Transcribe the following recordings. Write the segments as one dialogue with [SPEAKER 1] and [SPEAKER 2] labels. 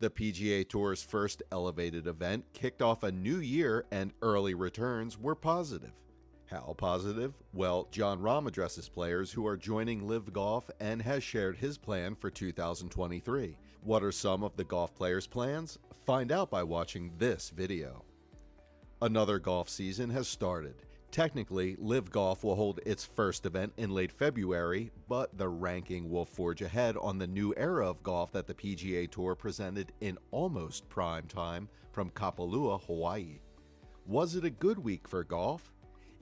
[SPEAKER 1] The PGA Tour's first elevated event kicked off a new year and early returns were positive. How positive? Well, John Rahm addresses players who are joining LIV Golf and has shared his plan for 2023. What are some of the golf players' plans? Find out by watching this video. Another golf season has started. Technically, LIV Golf will hold its first event in late February, but the ranking will forge ahead on the new era of golf that the PGA Tour presented in almost prime time from Kapalua, Hawaii. Was it a good week for golf?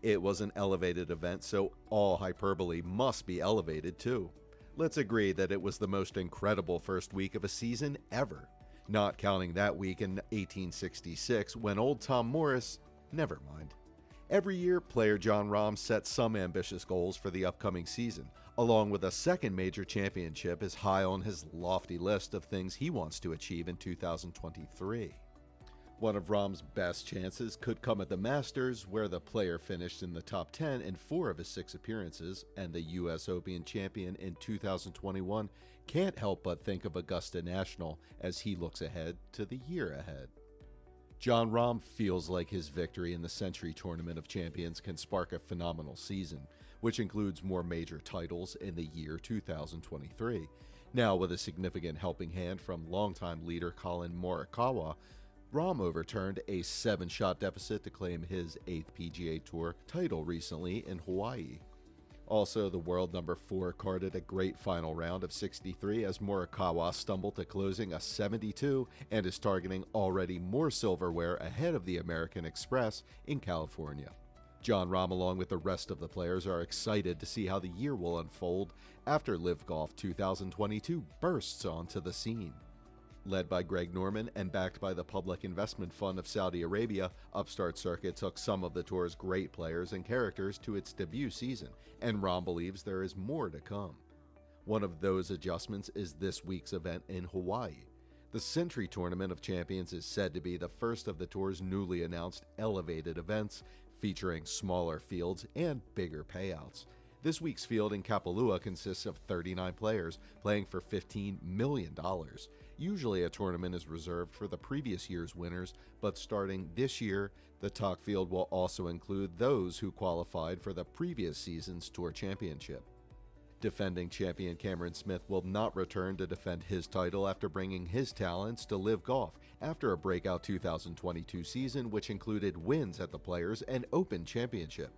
[SPEAKER 1] It was an elevated event, so all hyperbole must be elevated too. Let's agree that it was the most incredible first week of a season ever, not counting that week in 1866 when old Tom Morris, never mind. Every year, player John Rahm sets some ambitious goals for the upcoming season, along with a second major championship is high on his lofty list of things he wants to achieve in 2023. One of Rahm's best chances could come at the Masters, where the player finished in the top 10 in 4 of his 6 appearances, and the U.S. Open champion in 2021 can't help but think of Augusta National as he looks ahead to the year ahead. John Rahm feels like his victory in the Century Tournament of Champions can spark a phenomenal season, which includes more major titles in the year 2023. Now, with a significant helping hand from longtime leader Collin Morikawa, Rahm overturned a 7-shot deficit to claim his 8th PGA Tour title recently in Hawaii. Also, the world number 4 carded a great final round of 63 as Morikawa stumbled to closing a 72 and is targeting already more silverware ahead of the American Express in California. John Rahm, along with the rest of the players, are excited to see how the year will unfold after LIV Golf 2022 bursts onto the scene. Led by Greg Norman and backed by the Public Investment Fund of Saudi Arabia, Upstart Circuit took some of the tour's great players and characters to its debut season, and Rahm believes there is more to come. One of those adjustments is this week's event in Hawaii. The Century Tournament of Champions is said to be the first of the tour's newly announced elevated events, featuring smaller fields and bigger payouts. This week's field in Kapalua consists of 39 players playing for $15 million. Usually a tournament is reserved for the previous year's winners, but starting this year, the talk field will also include those who qualified for the previous season's tour championship. Defending champion Cameron Smith will not return to defend his title after bringing his talents to LIV Golf after a breakout 2022 season which included wins at the Players and Open Championship.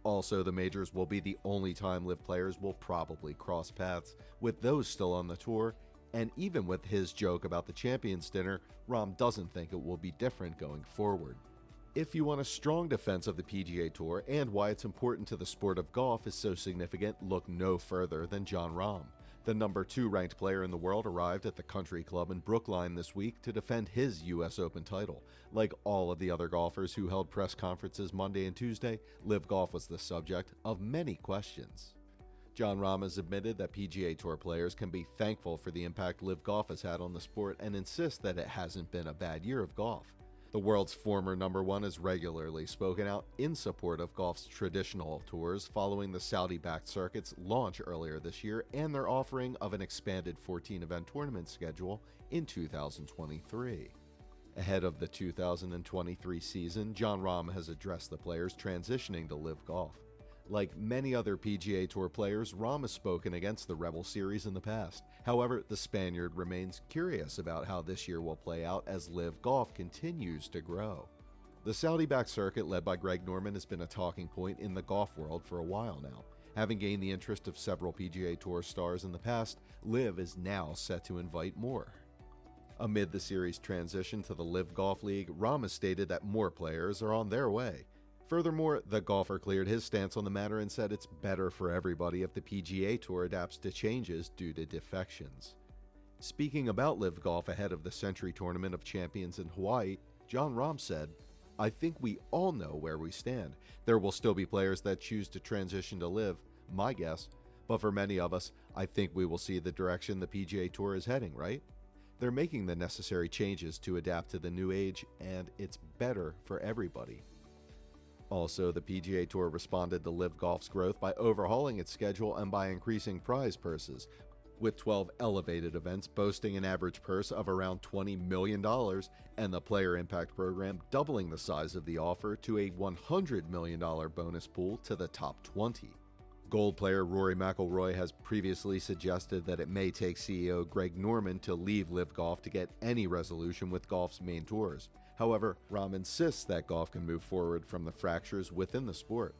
[SPEAKER 1] Also, the majors will be the only time LIV players will probably cross paths, with those still on the tour, and even with his joke about the Champions Dinner, Rahm doesn't think it will be different going forward. If you want a strong defense of the PGA Tour and why it's important to the sport of golf is so significant, look no further than John Rahm. The number 2 ranked player in the world arrived at the Country Club in Brookline this week to defend his U.S. Open title. Like all of the other golfers who held press conferences Monday and Tuesday, LIV Golf was the subject of many questions. John Rahm has admitted that PGA Tour players can be thankful for the impact LIV Golf has had on the sport and insists that it hasn't been a bad year of golf. The world's former number 1 has regularly spoken out in support of golf's traditional tours following the Saudi-backed circuit's launch earlier this year and their offering of an expanded 14-event tournament schedule in 2023. Ahead of the 2023 season, John Rahm has addressed the players transitioning to LIV Golf. Like many other PGA Tour players, Rahm has spoken against the Rebel Series in the past. However, the Spaniard remains curious about how this year will play out as LIV Golf continues to grow. The Saudi-backed circuit led by Greg Norman has been a talking point in the golf world for a while now. Having gained the interest of several PGA Tour stars in the past, LIV is now set to invite more. Amid the series' transition to the LIV Golf League, Rahm has stated that more players are on their way. Furthermore, the golfer cleared his stance on the matter and said it's better for everybody if the PGA Tour adapts to changes due to defections. Speaking about LIV Golf ahead of the Century Tournament of Champions in Hawaii, John Rahm said, "I think we all know where we stand. There will still be players that choose to transition to LIV, my guess, but for many of us, I think we will see the direction the PGA Tour is heading, right? They're making the necessary changes to adapt to the new age, and it's better for everybody." Also, the PGA Tour responded to LIV Golf's growth by overhauling its schedule and by increasing prize purses. with 12 elevated events boasting an average purse of around $20 million, and the Player Impact Program doubling the size of the offer to a $100 million bonus pool to the top 20. Gold player Rory McIlroy has previously suggested that it may take CEO Greg Norman to leave LIV Golf to get any resolution with golf's main tours. However, Rahm insists that golf can move forward from the fractures within the sport.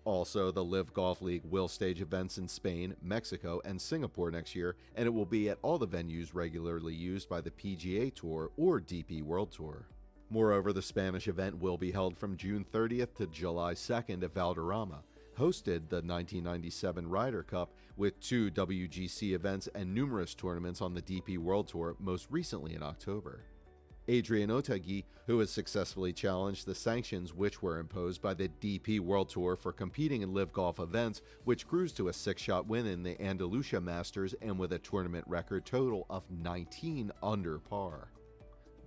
[SPEAKER 1] Also, the LIV Golf League will stage events in Spain, Mexico, and Singapore next year, and it will be at all the venues regularly used by the PGA Tour or DP World Tour. Moreover, the Spanish event will be held from June 30th to July 2nd at Valderrama, hosted the 1997 Ryder Cup with 2 WGC events and numerous tournaments on the DP World Tour, most recently in October. Adrian Otaegui, who has successfully challenged the sanctions which were imposed by the DP World Tour for competing in LIV Golf events, which cruised to a 6-shot win in the Andalusia Masters and with a tournament record total of 19 under par.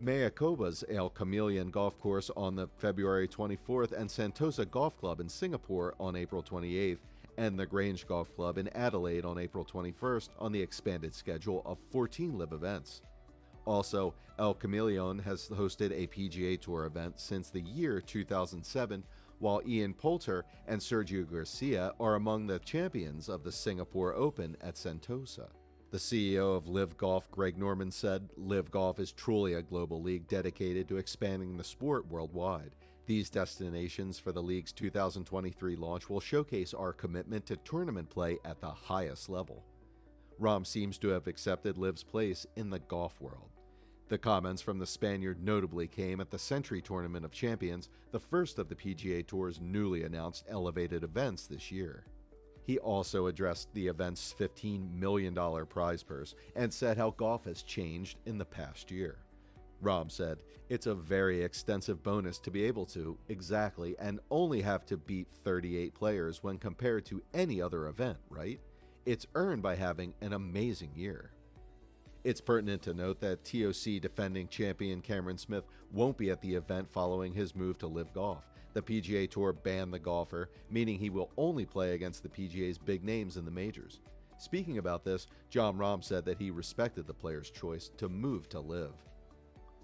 [SPEAKER 1] Mayakoba's El Chameleon Golf Course on the February 24th and Sentosa Golf Club in Singapore on April 28th, and the Grange Golf Club in Adelaide on April 21st on the expanded schedule of 14 LIV events. Also, El Chameleon has hosted a PGA Tour event since the year 2007, while Ian Poulter and Sergio Garcia are among the champions of the Singapore Open at Sentosa. The CEO of LIV Golf, Greg Norman, said, "LIV Golf is truly a global league dedicated to expanding the sport worldwide. These destinations for the league's 2023 launch will showcase our commitment to tournament play at the highest level." Rahm seems to have accepted LIV's place in the golf world. The comments from the Spaniard notably came at the Century Tournament of Champions, the first of the PGA Tour's newly announced elevated events this year. He also addressed the event's $15 million prize purse and said how golf has changed in the past year. Rahm said, "It's a very extensive bonus to be able to, exactly, and only have to beat 38 players when compared to any other event, right? It's earned by having an amazing year." It's pertinent to note that TOC defending champion Cameron Smith won't be at the event following his move to LIV Golf. The PGA Tour banned the golfer, meaning he will only play against the PGA's big names in the majors. Speaking about this, John Rahm said that he respected the player's choice to move to LIV.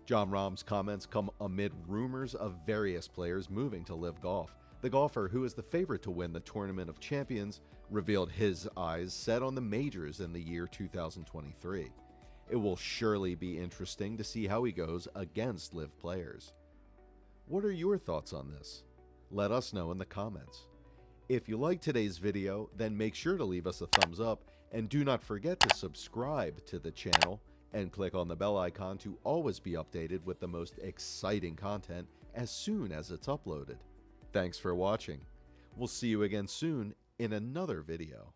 [SPEAKER 1] John Rahm's comments come amid rumors of various players moving to LIV Golf. The golfer, who is the favorite to win the Tournament of Champions, revealed his eyes set on the majors in the year 2023. It will surely be interesting to see how he goes against LIV players. What are your thoughts on this? Let us know in the comments. If you liked today's video, then make sure to leave us a thumbs up, and do not forget to subscribe to the channel and click on the bell icon to always be updated with the most exciting content as soon as it's uploaded. Thanks for watching. We'll see you again soon in another video.